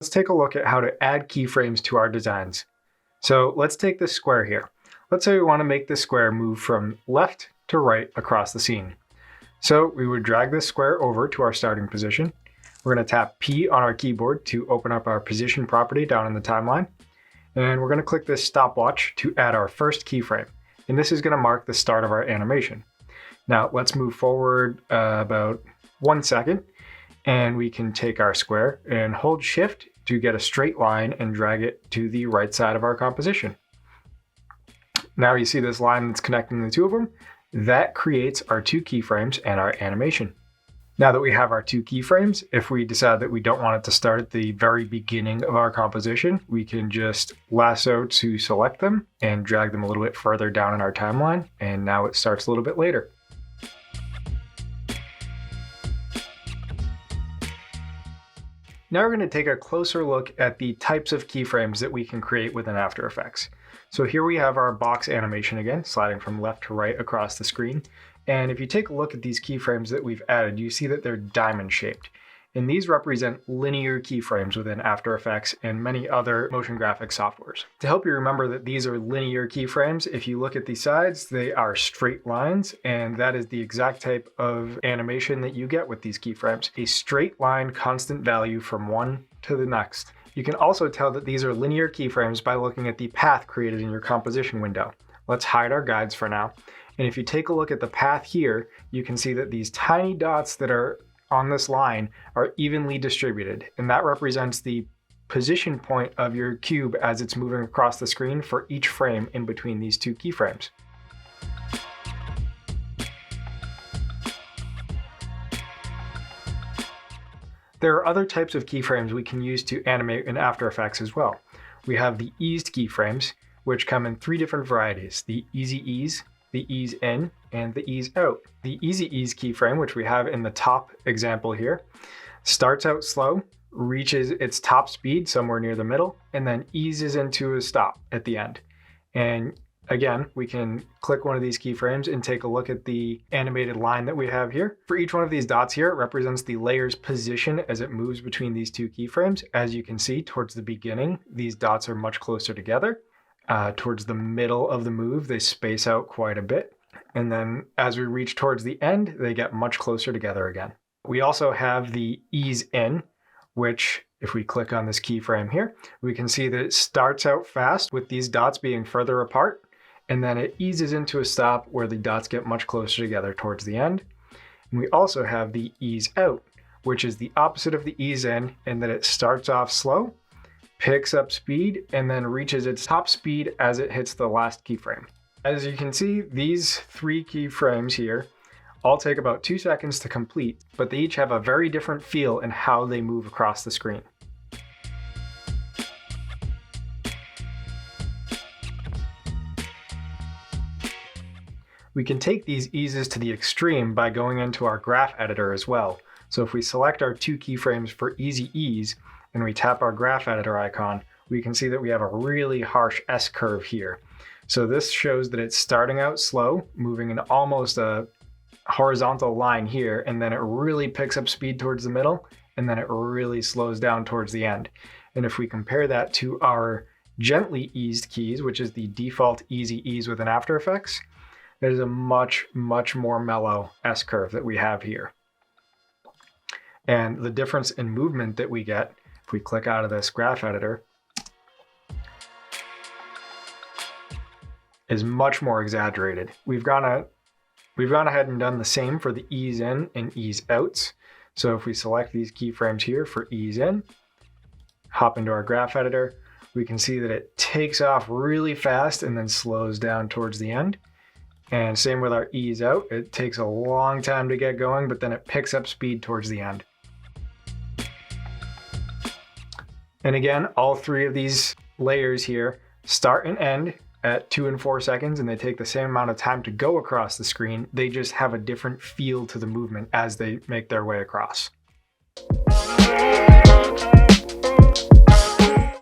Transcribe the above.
Let's take a look at how to add keyframes to our designs. So let's take this square here. Let's say we want to make this square move from left to right across the scene. So we would drag this square over to our starting position. We're going to tap P on our keyboard to open up our position property down in the timeline. And we're going to click this stopwatch to add our first keyframe. And this is going to mark the start of our animation. Now let's move forward about 1 second. And we can take our square and hold Shift to get a straight line and drag it to the right side of our composition. Now you see this line that's connecting the two of them. That creates our two keyframes and our animation. Now that we have our two keyframes, if we decide that we don't want it to start at the very beginning of our composition, we can just lasso to select them and drag them a little bit further down in our timeline. And now it starts a little bit later. Now we're going to take a closer look at the types of keyframes that we can create within After Effects. So here we have our box animation again, sliding from left to right across the screen. And if you take a look at these keyframes that we've added, you see that they're diamond shaped. And these represent linear keyframes within After Effects and many other motion graphic softwares. To help you remember that these are linear keyframes, if you look at the sides, they are straight lines, and that is the exact type of animation that you get with these keyframes. A straight line constant value from one to the next. You can also tell that these are linear keyframes by looking at the path created in your composition window. Let's hide our guides for now. And if you take a look at the path here, you can see that these tiny dots that are on this line are evenly distributed, and that represents the position point of your cube as it's moving across the screen for each frame in between these two keyframes. There are other types of keyframes we can use to animate in After Effects as well. We have the eased keyframes, which come in 3 different varieties: the easy ease, the ease in, and the ease out. The easy ease keyframe, which we have in the top example here, starts out slow, reaches its top speed somewhere near the middle, and then eases into a stop at the end. And again, we can click one of these keyframes and take a look at the animated line that we have here. For each one of these dots here, it represents the layer's position as it moves between these two keyframes. As you can see, towards the beginning, these dots are much closer together. Towards the middle of the move, they space out quite a bit. And then as we reach towards the end, they get much closer together again. We also have the ease in, which if we click on this keyframe here, we can see that it starts out fast with these dots being further apart, and then it eases into a stop where the dots get much closer together towards the end. And we also have the ease out, which is the opposite of the ease in that it starts off slow, picks up speed, and then reaches its top speed as it hits the last keyframe. As you can see, these 3 keyframes here all take about 2 seconds to complete, but they each have a very different feel in how they move across the screen. We can take these eases to the extreme by going into our graph editor as well. So if we select our 2 keyframes for easy ease, and we tap our graph editor icon, we can see that we have a really harsh S-curve here. So this shows that it's starting out slow, moving in almost a horizontal line here, and then it really picks up speed towards the middle, and then it really slows down towards the end. And if we compare that to our gently eased keys, which is the default easy ease within After Effects, there's a much, much more mellow S-curve that we have here. And the difference in movement that we get, if we click out of this graph editor, is much more exaggerated. We've gone ahead and done the same for the ease in and ease outs. So if we select these keyframes here for ease in, hop into our graph editor, we can see that it takes off really fast and then slows down towards the end. And same with our ease out. It takes a long time to get going, but then it picks up speed towards the end. And again, all 3 of these layers here start and end at 2 and 4 seconds, and they take the same amount of time to go across the screen. They just have a different feel to the movement as they make their way across.